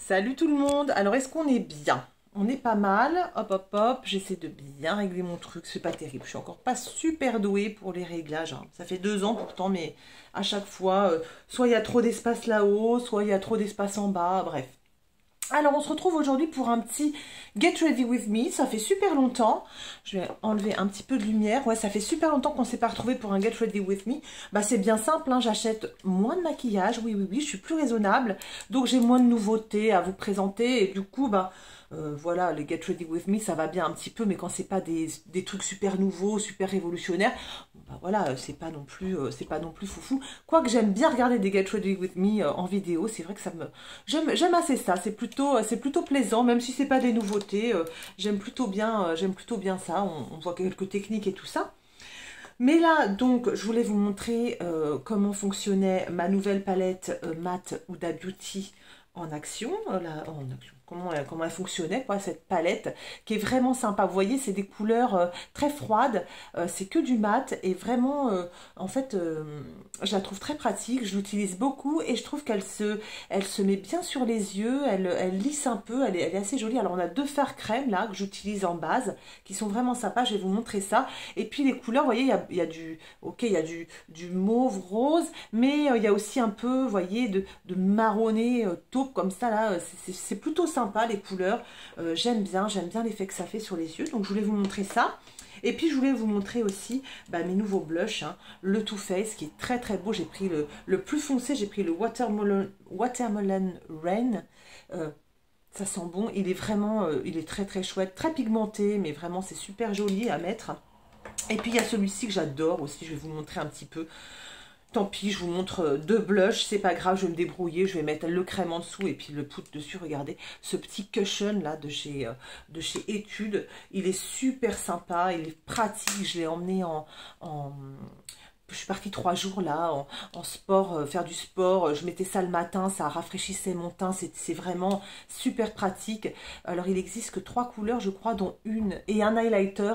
Salut tout le monde. Alors, est-ce qu'on est bien? On est pas mal. Hop, hop, hop. J'essaie de bien régler mon truc. C'est pas terrible. Je suis encore pas super douée pour les réglages, hein. Ça fait 2 ans pourtant, mais à chaque fois, soit il y a trop d'espace là-haut, soit il y a trop d'espace en bas. Bref. Alors, on se retrouve aujourd'hui pour un petit Get Ready With Me. Ça fait super longtemps. Je vais enlever un petit peu de lumière. Ouais, ça fait super longtemps qu'on ne s'est pas retrouvé pour un Get Ready With Me. Bah, c'est bien simple, hein. J'achète moins de maquillage. Oui, oui, oui, je suis plus raisonnable. Donc, j'ai moins de nouveautés à vous présenter. Et du coup, bah, voilà, les Get Ready With Me, ça va bien un petit peu. Mais quand c'est pas des trucs super nouveaux, super révolutionnaires, bah, voilà, c'est pas non plus foufou. Quoique j'aime bien regarder des Get Ready With Me en vidéo. C'est vrai que ça me... J'aime assez ça, c'est plutôt plaisant, même si c'est pas des nouveautés, j'aime plutôt bien ça, on voit quelques techniques et tout ça. Mais là, donc, je voulais vous montrer comment fonctionnait ma nouvelle palette matte Huda Beauty en action, comment elle fonctionnait, quoi, cette palette, qui est vraiment sympa. Vous voyez, c'est des couleurs très froides, c'est que du mat, et vraiment, en fait, je la trouve très pratique, je l'utilise beaucoup, et je trouve qu'elle se met bien sur les yeux, elle lisse un peu, elle est assez jolie. Alors, on a 2 fards crème, là, que j'utilise en base, qui sont vraiment sympas, je vais vous montrer ça. Et puis, les couleurs, vous voyez, il y a du mauve rose, mais il y a aussi un peu, vous voyez, de marronné taupe, comme ça, là, c'est plutôt sympa, les couleurs. J'aime bien l'effet que ça fait sur les yeux, donc je voulais vous montrer ça. Et puis je voulais vous montrer aussi mes nouveaux blushs, hein, le Too Faced qui est très très beau. J'ai pris le plus foncé, j'ai pris le Watermelon Rain. Ça sent bon, il est vraiment, il est très très chouette, très pigmenté, mais vraiment c'est super joli à mettre. Et puis il y a celui-ci que j'adore aussi, je vais vous montrer un petit peu. Tant pis, je vous montre 2 blushs, c'est pas grave, je vais me débrouiller, je vais mettre le crème en dessous et puis le poudre dessus. Regardez, ce petit cushion là de chez Etude, il est super sympa, il est pratique, je l'ai emmené je suis partie 3 jours là en sport, faire du sport. Je mettais ça le matin, ça rafraîchissait mon teint. C'est vraiment super pratique. Alors il existe que 3 couleurs, je crois, dont une et un highlighter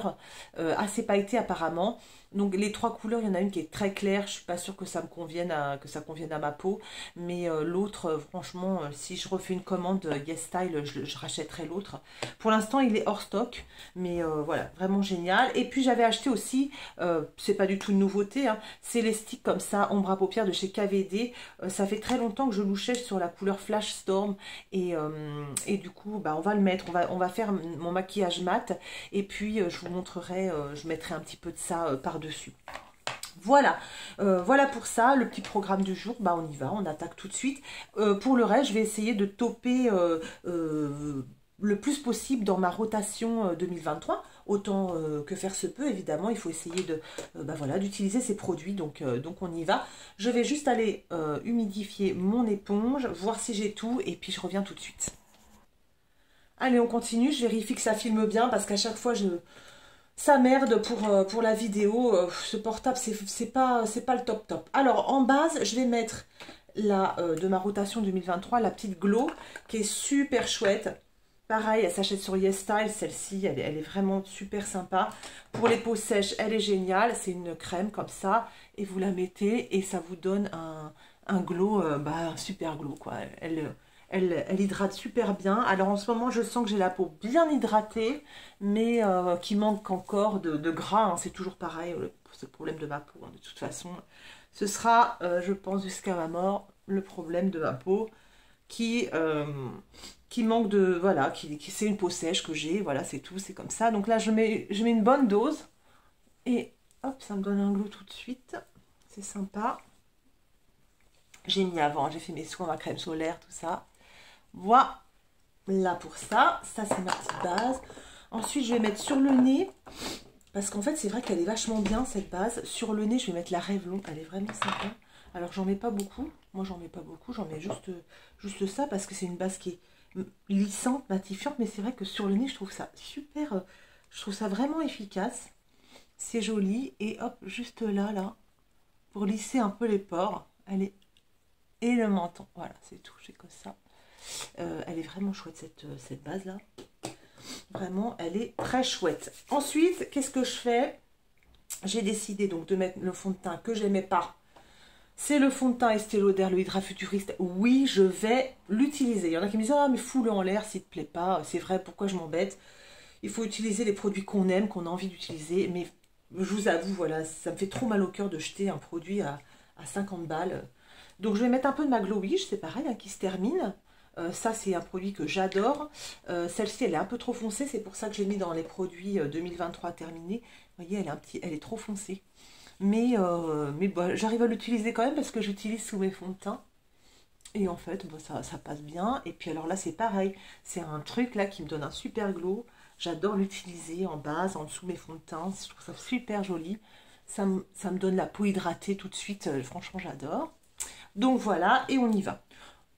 assez pailleté apparemment. Donc les 3 couleurs, il y en a une qui est très claire. Je suis pas sûre que ça me convienne ça convienne à ma peau. Mais l'autre, franchement, si je refais une commande YesStyle, je rachèterai l'autre. Pour l'instant, il est hors stock. Mais voilà, vraiment génial. Et puis j'avais acheté aussi, c'est pas du tout une nouveauté, hein, c'est les sticks comme ça, ombre à paupières de chez KVD. Ça fait très longtemps que je louchais sur la couleur Flash Storm. Et du coup, bah, on va le mettre. On va faire mon maquillage mat. Et puis, je vous montrerai, je mettrai un petit peu de ça par-dessus. Voilà, voilà pour ça, le petit programme du jour, bah on y va, on attaque tout de suite. Pour le reste, je vais essayer de tauper le plus possible dans ma rotation 2023, autant que faire se peut, évidemment, il faut essayer voilà, d'utiliser ces produits, donc on y va. Je vais juste aller humidifier mon éponge, voir si j'ai tout, et puis je reviens tout de suite. Allez, on continue, je vérifie que ça filme bien, parce qu'à chaque fois, ça merde pour la vidéo. Ce portable, c'est pas le top top. Alors, en base, je vais mettre de ma rotation 2023, la petite Glow, qui est super chouette. Pareil, elle s'achète sur YesStyle, celle-ci, elle est vraiment super sympa. Pour les peaux sèches, elle est géniale. C'est une crème comme ça, et vous la mettez, et ça vous donne un glow, un super glow, quoi. Elle hydrate super bien. Alors en ce moment, je sens que j'ai la peau bien hydratée, mais qui manque encore de gras, hein. C'est toujours pareil, ce problème de ma peau, hein. De toute façon, ce sera, je pense, jusqu'à ma mort, le problème de ma peau qui manque de... Voilà, c'est une peau sèche que j'ai, voilà, c'est tout, c'est comme ça. Donc là, je mets une bonne dose, et hop, ça me donne un glow tout de suite. C'est sympa. J'ai mis avant, j'ai fait mes soins, ma crème solaire, tout ça. Voilà pour ça. Ça, c'est ma petite base. Ensuite, je vais mettre sur le nez. Parce qu'en fait, c'est vrai qu'elle est vachement bien, cette base. Sur le nez, je vais mettre la Revlon. Elle est vraiment sympa. Alors, j'en mets pas beaucoup. Moi, j'en mets pas beaucoup. J'en mets juste ça. Parce que c'est une base qui est lissante, matifiante. Mais c'est vrai que sur le nez, je trouve ça super... je trouve ça vraiment efficace. C'est joli. Et hop, juste là. Pour lisser un peu les pores. Et le menton. Voilà, c'est tout. J'ai que ça. Elle est vraiment chouette cette base là, vraiment elle est très chouette. Ensuite, qu'est-ce que je fais? J'ai décidé donc de mettre le fond de teint que j'aimais pas C'est le fond de teint Estée Lauder, le Hydra Futuriste. Oui, je vais l'utiliser. Il y en a qui me disent, ah mais fous-le en l'air s'il te plaît pas. C'est vrai, pourquoi je m'embête? Il faut utiliser les produits qu'on aime, qu'on a envie d'utiliser. Mais je vous avoue, voilà, ça me fait trop mal au cœur de jeter un produit à 50 balles. Donc je vais mettre un peu de ma Glow Wish, c'est pareil, hein, qui se termine. Ça, c'est un produit que j'adore. Celle-ci, elle est un peu trop foncée. C'est pour ça que j'ai mis dans les produits 2023 terminés. Vous voyez, elle est trop foncée. Mais bon, j'arrive à l'utiliser quand même parce que j'utilise sous mes fonds de teint. Et en fait, bon, ça passe bien. Et puis alors là, c'est pareil. C'est un truc là qui me donne un super glow. J'adore l'utiliser en base, en dessous de mes fonds de teint. Je trouve ça super joli. Ça me donne la peau hydratée tout de suite. Franchement, j'adore. Donc voilà, et on y va.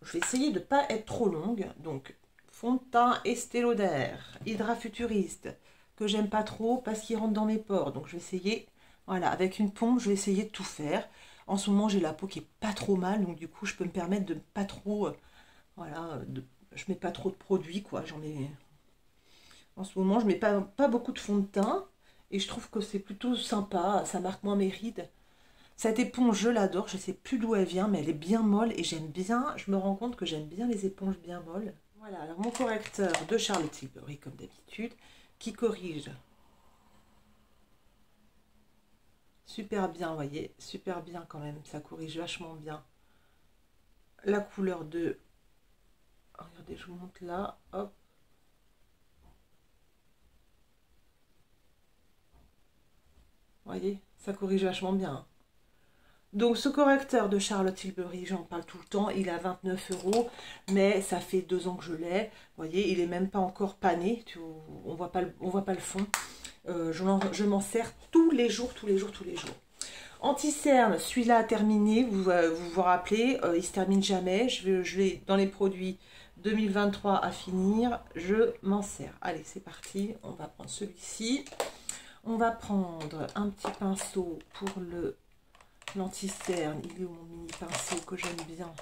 Je vais essayer de ne pas être trop longue. Donc, fond de teint Estée Lauder, Hydra Futuriste, que j'aime pas trop parce qu'il rentre dans mes pores. Donc je vais essayer, voilà, avec une pompe, je vais essayer de tout faire. En ce moment, j'ai la peau qui est pas trop mal, donc du coup, je peux me permettre de pas trop, voilà, je mets pas trop de produits, quoi. En ce moment, je mets pas beaucoup de fond de teint et je trouve que c'est plutôt sympa, ça marque moins mes rides. Cette éponge, je l'adore, je ne sais plus d'où elle vient, mais elle est bien molle et j'aime bien, je me rends compte que j'aime bien les éponges bien molles. Voilà, alors mon correcteur de Charlotte Tilbury, comme d'habitude, qui corrige super bien, vous voyez, super bien quand même, ça corrige vachement bien la couleur de... Regardez, je vous montre là, hop. Vous voyez, ça corrige vachement bien, hein. Donc ce correcteur de Charlotte Tilbury, j'en parle tout le temps, il est à 29 €, mais ça fait 2 ans que je l'ai. Vous voyez, il n'est même pas encore pané, on voit pas le fond. Je m'en sers tous les jours, tous les jours, tous les jours. Anti-cerne, celui-là a terminé, vous rappelez, il se termine jamais. Je vais dans les produits 2023 à finir, je m'en sers. Allez, c'est parti, on va prendre celui-ci. On va prendre un petit pinceau pour l'anti-cerne. Il est où mon mini pinceau que j'aime bien?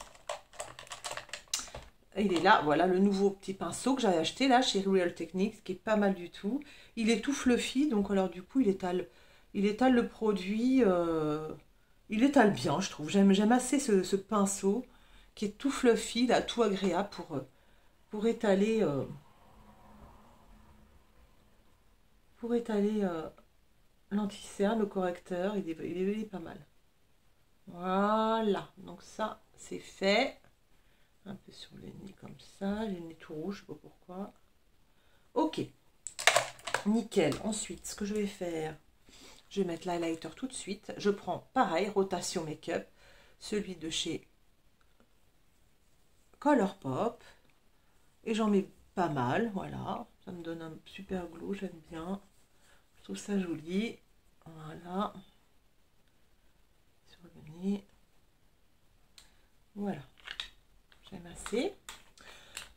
Il est là, voilà le nouveau petit pinceau que j'avais acheté là chez Real Techniques, qui est pas mal du tout. Il est tout fluffy, donc alors du coup il étale le produit, il étale bien, je trouve. J'aime assez ce pinceau qui est tout fluffy, là, tout agréable pour étaler, l'anti-cerne, le correcteur. Il est pas mal. Voilà, donc ça c'est fait. Un peu sur le nez comme ça, le nez tout rouge, je sais pas pourquoi. Ok, nickel. Ensuite, ce que je vais faire, je vais mettre l'highlighter tout de suite. Je prends pareil, Rotation Makeup, celui de chez Colourpop. Et j'en mets pas mal, voilà. Ça me donne un super glow, j'aime bien. Je trouve ça joli. Voilà. Sur le nez. Voilà. J'aime assez.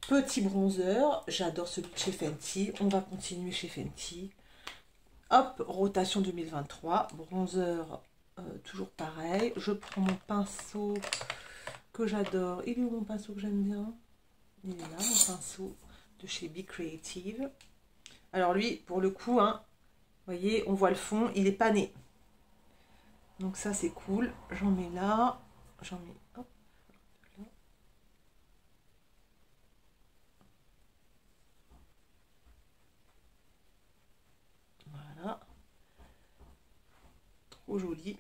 Petit bronzer, j'adore celui de chez Fenty. On va continuer chez Fenty. Hop, rotation 2023. Bronzer, toujours pareil. Je prends mon pinceau que j'adore. Il est où mon pinceau que j'aime bien? Il est là, mon pinceau de chez Be Creative. Alors lui, pour le coup, hein, vous voyez, on voit le fond, il est pané. Donc ça, c'est cool. J'en mets là. J'en mets, hop. Voilà. Trop joli.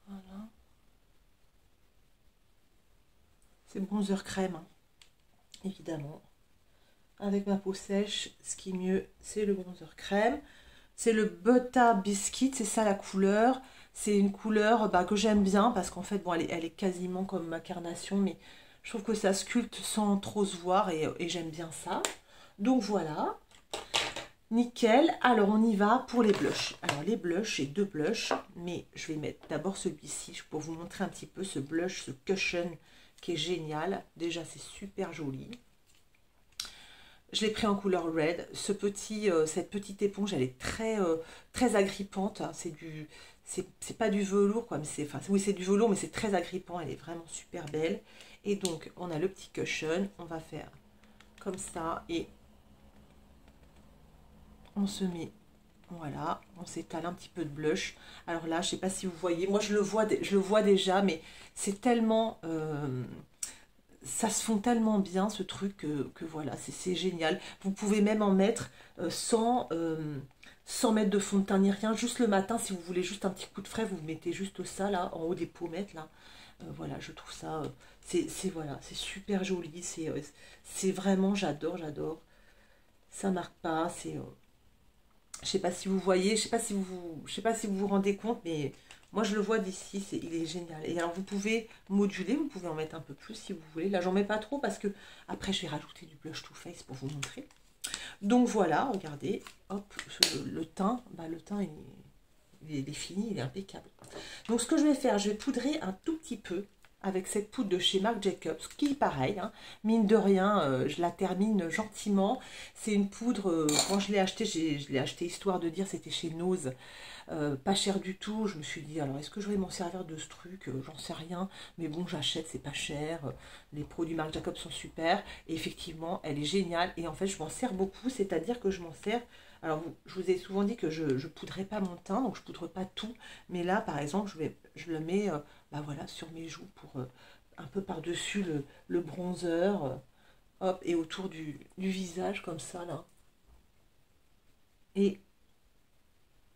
Voilà. C'est bronzer crème, hein, évidemment. Avec ma peau sèche, ce qui est mieux, c'est le bronzer crème. C'est le Butter Biscuit, c'est ça la couleur. C'est une couleur que j'aime bien parce qu'en fait, bon, elle est quasiment comme ma carnation, mais je trouve que ça sculpte sans trop se voir et j'aime bien ça. Donc voilà, nickel. Alors on y va pour les blushs. Alors les blushs, j'ai 2 blushs, mais je vais mettre d'abord celui-ci pour vous montrer un petit peu ce blush, ce cushion qui est génial. Déjà, c'est super joli. Je l'ai pris en couleur red. Cette petite éponge, elle est très agrippante, hein. C'est pas du velours, quoi, mais oui, c'est du velours, mais c'est très agrippant. Elle est vraiment super belle. Et donc, on a le petit cushion. On va faire comme ça et on se met, Voilà, on s'étale un petit peu de blush. Alors là, je sais pas si vous voyez, moi je le vois déjà, mais c'est tellement... ça se fond tellement bien ce truc que voilà, c'est génial. Vous pouvez même en mettre sans mettre de fond de teint ni rien, juste le matin, si vous voulez juste un petit coup de frais, vous mettez juste ça là, en haut des pommettes là. Voilà, je trouve ça, voilà, c'est super joli, c'est vraiment, j'adore. Ça marque pas, je sais pas si vous voyez, je sais pas si vous vous rendez compte, mais moi je le vois d'ici, il est génial. Et alors vous pouvez moduler, vous pouvez en mettre un peu plus si vous voulez. Là j'en mets pas trop parce que après je vais rajouter du blush Too Faced pour vous montrer. Donc voilà, regardez, hop, le teint, le teint il est fini, il est impeccable. Donc ce que je vais faire, je vais poudrer un tout petit peu avec cette poudre de chez Marc Jacobs, qui pareil, hein, mine de rien, je la termine gentiment. C'est une poudre, quand je l'ai achetée, je l'ai achetée histoire de dire, c'était chez Nose, pas cher du tout. Je me suis dit, alors est-ce que je vais m'en servir de ce truc, j'en sais rien, mais bon, j'achète, c'est pas cher, les produits Marc Jacobs sont super, et effectivement, elle est géniale, et en fait, je m'en sers beaucoup, c'est-à-dire que je m'en sers. Alors, je vous ai souvent dit que je ne poudrais pas mon teint, donc je ne poudre pas tout. Mais là, par exemple, je le mets voilà, sur mes joues pour un peu par-dessus le bronzer, hop, et autour du visage, comme ça, là. Et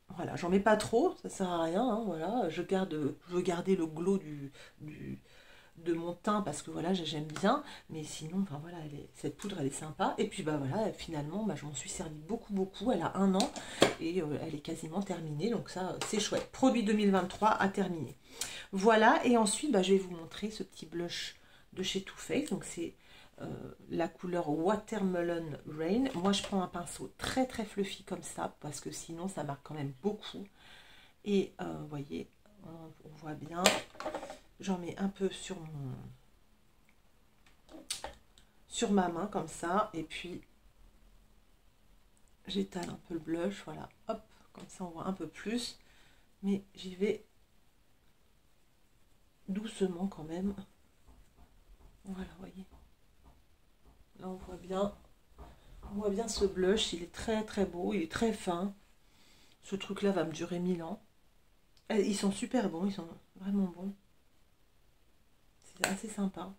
voilà, j'en mets pas trop, ça sert à rien, hein, voilà. Je veux garder le glow de mon teint parce que voilà, j'aime bien, mais sinon, enfin voilà, cette poudre elle est sympa. Et puis bah voilà, finalement, je m'en suis servi beaucoup. Elle a 1 an et elle est quasiment terminée, donc ça c'est chouette. Produit 2023 à terminer. Voilà, et ensuite je vais vous montrer ce petit blush de chez Too Faced. Donc c'est la couleur Watermelon Rain. Moi je prends un pinceau très fluffy comme ça parce que sinon ça marque quand même beaucoup. Et vous voyez, on voit bien. J'en mets un peu sur ma main comme ça, et puis j'étale un peu le blush, voilà, hop, comme ça on voit un peu plus, mais j'y vais doucement quand même. Voilà, vous voyez, là on voit bien ce blush, il est très beau, il est très fin. Ce truc là va me durer 1000 ans. Ils sont super bons, ils sont vraiment bons. C'est assez sympa.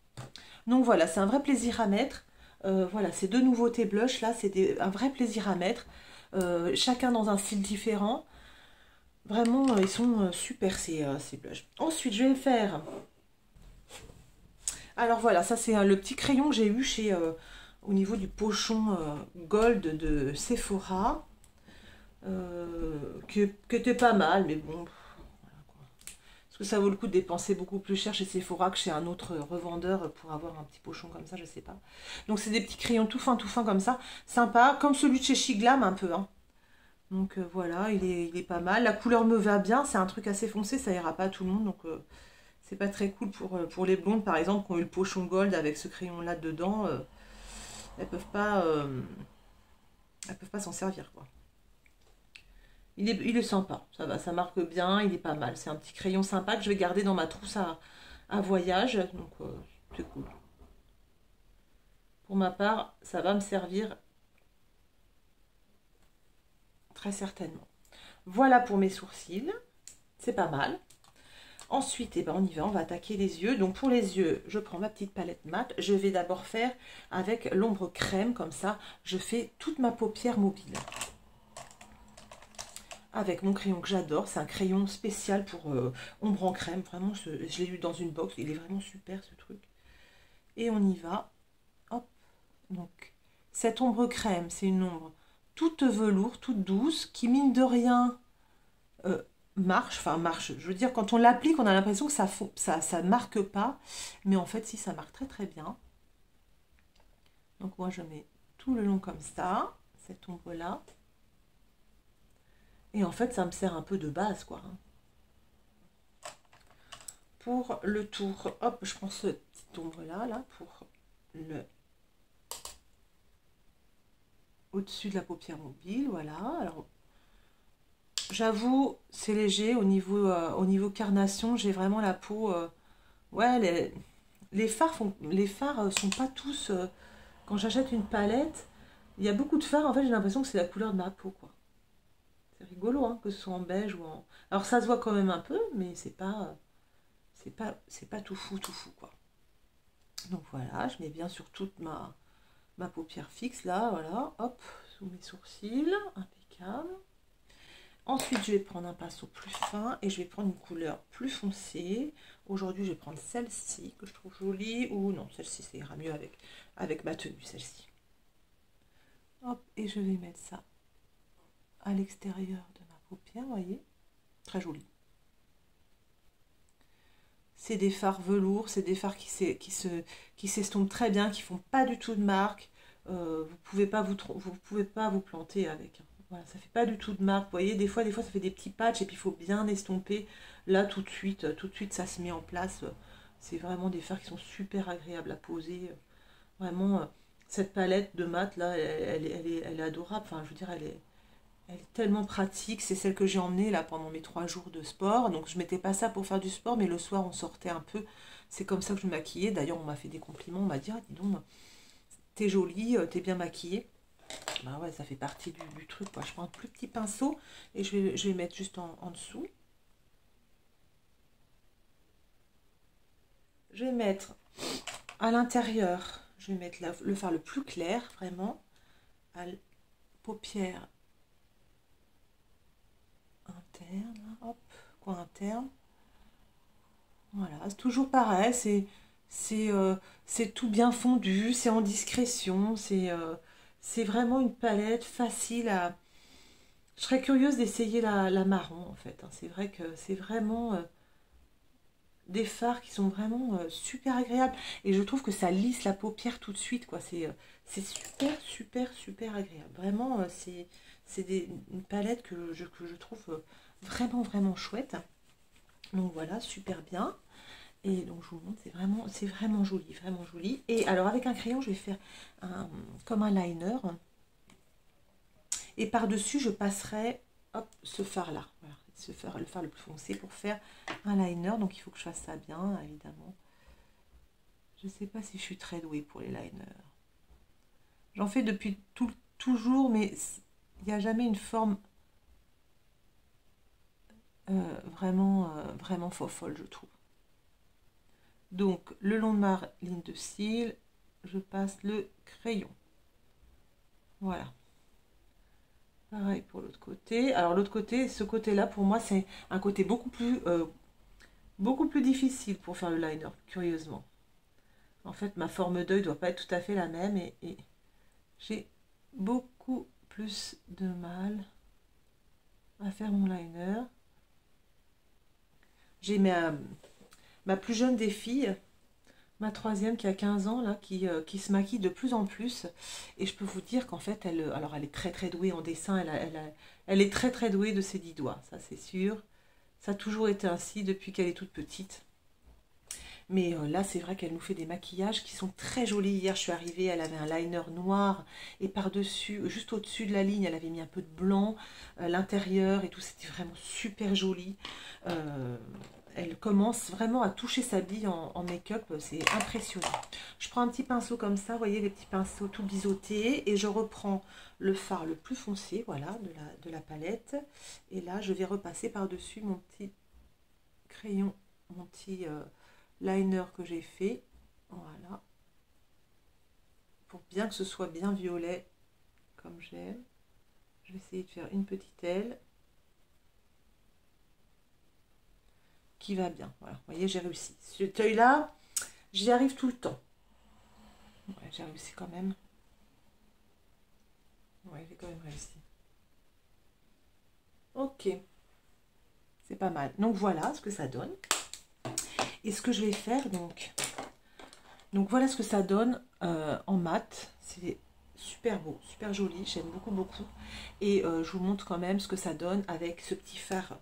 Donc voilà, c'est un vrai plaisir à mettre. Voilà, ces 2 nouveautés blush là, c'était un vrai plaisir à mettre. Chacun dans un style différent. Vraiment, ils sont super ces blushs. Ensuite, je vais faire... Alors voilà, ça c'est le petit crayon que j'ai eu chez au niveau du pochon gold de Sephora. Qui était pas mal, mais bon... Est-ce que ça vaut le coup de dépenser beaucoup plus cher chez Sephora que chez un autre revendeur pour avoir un petit pochon comme ça, je sais pas. Donc c'est des petits crayons tout fins comme ça, sympa, comme celui de chez Shiglam un peu, hein. Donc voilà, il est pas mal. La couleur me va bien, c'est un truc assez foncé, ça ira pas à tout le monde, donc c'est pas très cool pour les blondes par exemple qui ont eu le pochon gold avec ce crayon là dedans, elles peuvent pas s'en servir quoi. Il est sympa, ça va, ça marque bien, il est pas mal. C'est un petit crayon sympa que je vais garder dans ma trousse à voyage, donc c'est cool. Pour ma part, ça va me servir très certainement. Voilà pour mes sourcils, c'est pas mal. Ensuite, on y va, on va attaquer les yeux. Donc pour les yeux, je prends ma petite palette mat. Je vais d'abord faire avec l'ombre crème, comme ça, je fais toute ma paupière mobile. Avec mon crayon que j'adore, c'est un crayon spécial pour ombre en crème, vraiment, je l'ai eu dans une box, il est vraiment super ce truc. Et on y va, hop, donc cette ombre crème, c'est une ombre toute velours, toute douce, qui mine de rien marche, je veux dire, quand on l'applique, on a l'impression que ça marque pas, mais en fait, si, ça marque très bien. Donc moi, je mets tout le long comme ça, cette ombre-là. Et en fait, ça me sert un peu de base, quoi. Pour le tour, hop, je prends ce petit ombre-là, là, pour le... au-dessus de la paupière mobile, voilà. Alors, j'avoue, c'est léger au niveau carnation, j'ai vraiment la peau... ouais, les fards sont pas tous... quand j'achète une palette, il y a beaucoup de fards, en fait, j'ai l'impression que c'est la couleur de ma peau, quoi. C'est rigolo, hein, que ce soit en beige ou en... Alors ça se voit quand même un peu, mais c'est pas tout fou, quoi. Donc voilà, je mets bien sur toute ma paupière fixe, là, voilà, hop, sous mes sourcils, impeccable. Ensuite, je vais prendre un pinceau plus fin et je vais prendre une couleur plus foncée. Aujourd'hui, je vais prendre celle-ci que je trouve jolie. Ou non, celle-ci, ça ira mieux avec ma tenue, celle-ci. Hop, et je vais mettre ça à l'extérieur de ma paupière, vous voyez. Très joli. C'est des fards velours, c'est des fards qui s'estompent très bien, qui font pas du tout de marque. Vous pouvez pas vous planter avec. Voilà, ça fait pas du tout de marque. Vous voyez, des fois, ça fait des petits patchs et puis il faut bien estomper. Là, tout de suite, ça se met en place. C'est vraiment des fards qui sont super agréables à poser. Vraiment, cette palette de mat, là, elle est adorable. Enfin, je veux dire, elle est tellement pratique. C'est celle que j'ai emmenée là pendant mes 3 jours de sport. Donc, je mettais pas ça pour faire du sport, mais le soir, on sortait un peu. C'est comme ça que je me maquillais. D'ailleurs, on m'a fait des compliments. On m'a dit, ah, dis donc, t'es jolie, t'es bien maquillée. Bah ouais, ça fait partie du truc, quoi. Je prends un plus petit pinceau et je vais mettre juste en dessous. Je vais mettre à l'intérieur, je vais mettre le fard le plus clair, vraiment, à paupière interne, hop, coin interne. Voilà, c'est toujours pareil, c'est tout bien fondu, c'est en discrétion, c'est vraiment une palette facile à... Je serais curieuse d'essayer la marron, en fait, hein. C'est vrai que c'est vraiment des fards qui sont vraiment super agréables. Et je trouve que ça lisse la paupière tout de suite, quoi. C'est super agréable. Vraiment, une palette que je trouve vraiment chouette. Donc voilà, super bien. Et donc je vous montre, c'est vraiment joli, vraiment joli. Et alors avec un crayon, je vais faire comme un liner. Et par-dessus, je passerai hop, ce fard-là. Voilà, le fard le plus foncé pour faire un liner. Donc il faut que je fasse ça bien, évidemment. Je ne sais pas si je suis très douée pour les liners. J'en fais depuis toujours, mais il n'y a jamais une forme vraiment folle, je trouve. Donc, le long de ma ligne de cils, je passe le crayon. Voilà. Pareil pour l'autre côté. Alors, l'autre côté, ce côté-là, pour moi, c'est un côté beaucoup plus difficile pour faire le liner, curieusement. En fait, ma forme d'œil ne doit pas être tout à fait la même et j'ai beaucoup plus de mal à faire mon liner. J'ai ma plus jeune des filles, ma troisième qui a 15 ans, là, qui se maquille de plus en plus. Et je peux vous dire qu'en fait, elle est très douée en dessin. Elle est très douée de ses 10 doigts, ça c'est sûr. Ça a toujours été ainsi depuis qu'elle est toute petite. Mais là, c'est vrai qu'elle nous fait des maquillages qui sont très jolis. Hier, je suis arrivée, elle avait un liner noir. Et par-dessus, juste au-dessus de la ligne, elle avait mis un peu de blanc. L'intérieur et tout, c'était vraiment super joli. Elle commence vraiment à toucher sa bille en make-up. C'est impressionnant. Je prends un petit pinceau comme ça, vous voyez, les petits pinceaux tout biseautés. Et je reprends le fard le plus foncé, voilà, de la palette. Et là, je vais repasser par-dessus mon petit crayon, mon petit... liner que j'ai fait, voilà, pour bien que ce soit bien violet comme j'aime. Je vais essayer de faire une petite aile qui va bien. Voilà, vous voyez, j'ai réussi. Cet œil là, j'y arrive tout le temps. Ouais, j'ai réussi quand même. Ouais, j'ai quand même réussi. Ok, c'est pas mal. Donc voilà ce que ça donne. Et ce que je vais faire, donc voilà ce que ça donne en mat. C'est super beau, super joli, j'aime beaucoup. Et je vous montre quand même ce que ça donne avec ce petit fard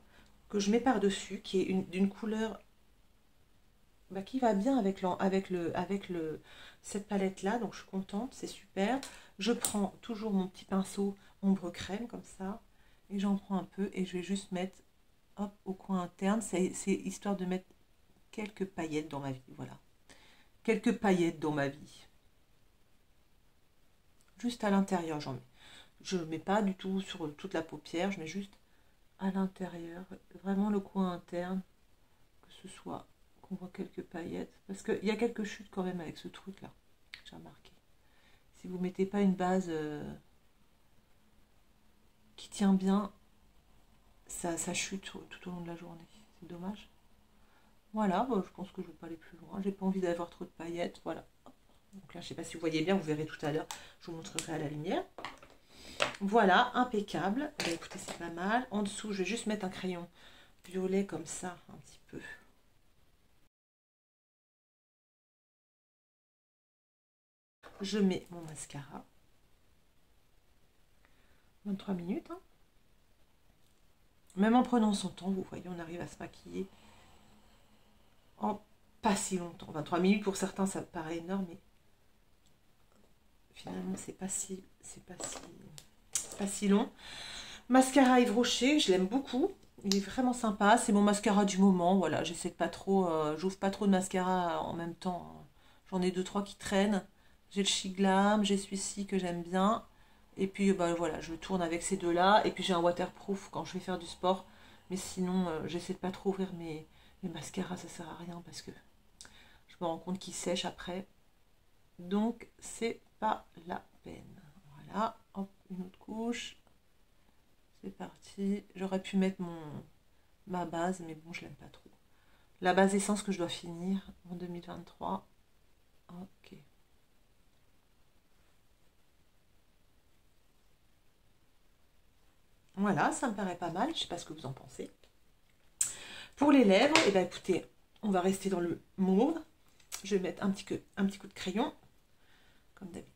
que je mets par-dessus, qui est d'une couleur qui va bien avec cette palette-là. Donc je suis contente, c'est super. Je prends toujours mon petit pinceau ombre crème, comme ça. Et j'en prends un peu et je vais juste mettre hop, au coin interne. C'est histoire de mettre quelques paillettes dans ma vie, voilà. Quelques paillettes dans ma vie. Juste à l'intérieur, j'en mets. Je ne mets pas du tout sur toute la paupière, je mets juste à l'intérieur, vraiment le coin interne, que ce soit qu'on voit quelques paillettes, parce qu'il y a quelques chutes quand même avec ce truc là, j'ai remarqué. Si vous mettez pas une base qui tient bien, ça chute tout au long de la journée, c'est dommage. Voilà, bon, je pense que je ne vais pas aller plus loin, j'ai pas envie d'avoir trop de paillettes, voilà. Donc là, je ne sais pas si vous voyez bien, vous verrez tout à l'heure, je vous montrerai à la lumière. Voilà, impeccable. Bah, écoutez, c'est pas mal. En dessous, je vais juste mettre un crayon violet comme ça, un petit peu. Je mets mon mascara. 23 minutes. Hein. Même en prenant son temps, vous voyez, on arrive à se maquiller en pas si longtemps. 23 minutes pour certains, ça paraît énorme, mais finalement, c'est pas si long. Mascara Yves Rocher, je l'aime beaucoup. Il est vraiment sympa. C'est mon mascara du moment. Voilà, j'essaie de pas trop. J'ouvre pas trop de mascara en même temps. J'en ai 2-3 qui traînent. J'ai le Chic Glam, j'ai celui-ci que j'aime bien. Et puis bah, voilà, je tourne avec ces deux-là. Et puis j'ai un waterproof quand je vais faire du sport. Mais sinon, j'essaie de pas trop ouvrir mes mascaras. Ça sert à rien parce que je me rends compte qu'ils sèchent après. Donc, c'est pas la peine. Voilà, hop, une autre couche. C'est parti. J'aurais pu mettre ma base, mais bon, je l'aime pas trop. La base essence que je dois finir en 2023. Ok. Voilà, ça me paraît pas mal. Je sais pas ce que vous en pensez. Pour les lèvres, et bien écoutez, on va rester dans le mauve. Je vais mettre un petit coup de crayon, comme d'habitude.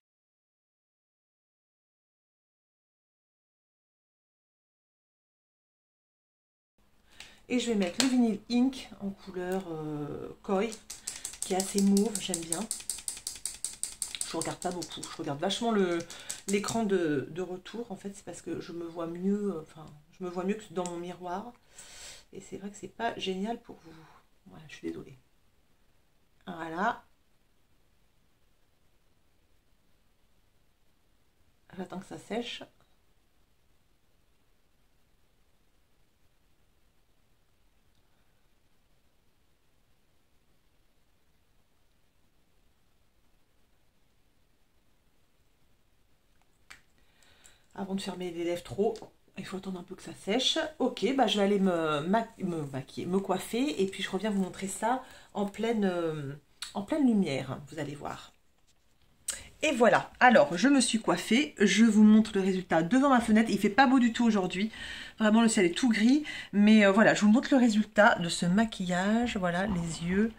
Et je vais mettre le Vinyl Ink en couleur Koi, qui est assez mauve, j'aime bien. Je regarde pas beaucoup, je regarde vachement l'écran de retour. En fait, c'est parce que je me vois mieux, je me vois mieux que dans mon miroir. Et c'est vrai que c'est pas génial pour vous. Voilà, je suis désolée. Voilà. J'attends que ça sèche. Avant de fermer les lèvres trop, il faut attendre un peu que ça sèche. Ok, bah je vais aller me maquiller, me coiffer, et puis je reviens vous montrer ça en pleine lumière, vous allez voir. Et voilà, alors je me suis coiffée, je vous montre le résultat devant ma fenêtre. Il fait pas beau du tout aujourd'hui, vraiment le ciel est tout gris, mais voilà, je vous montre le résultat de ce maquillage. Voilà, les yeux,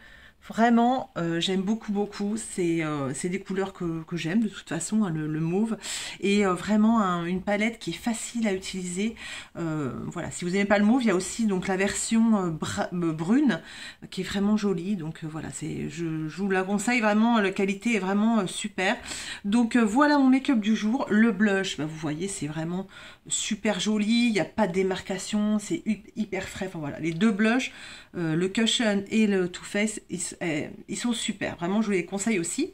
vraiment j'aime beaucoup, c'est des couleurs que j'aime de toute façon, hein, le mauve, et vraiment une palette qui est facile à utiliser. Voilà, si vous n'aimez pas le mauve, il y a aussi donc la version brune qui est vraiment jolie, donc voilà, je vous la conseille vraiment, la qualité est vraiment super. Donc voilà mon make-up du jour. Le blush, bah, vous voyez, c'est vraiment super joli, il n'y a pas de démarcation, c'est hyper frais. Enfin voilà, les deux blushs, le Cushion et le Too Faced, ils sont super, vraiment je vous les conseille aussi.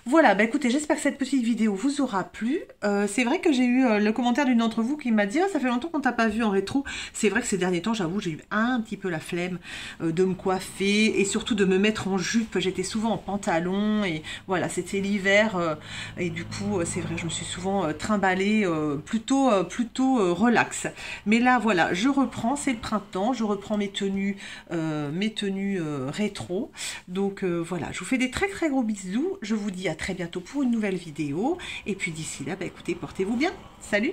Voilà, bah écoutez, j'espère que cette petite vidéo vous aura plu. C'est vrai que j'ai eu le commentaire d'une d'entre vous qui m'a dit « ça fait longtemps qu'on t'a pas vu en rétro ». C'est vrai que ces derniers temps, j'avoue, j'ai eu un petit peu la flemme de me coiffer et surtout de me mettre en jupe. J'étais souvent en pantalon et voilà, c'était l'hiver et du coup, c'est vrai, je me suis souvent trimballée plutôt relax. Mais là, voilà, je reprends, c'est le printemps, je reprends mes tenues rétro. Donc voilà, je vous fais des très gros bisous. Je vous dis à très bientôt pour une nouvelle vidéo. Et puis d'ici là, bah, écoutez, portez-vous bien. Salut!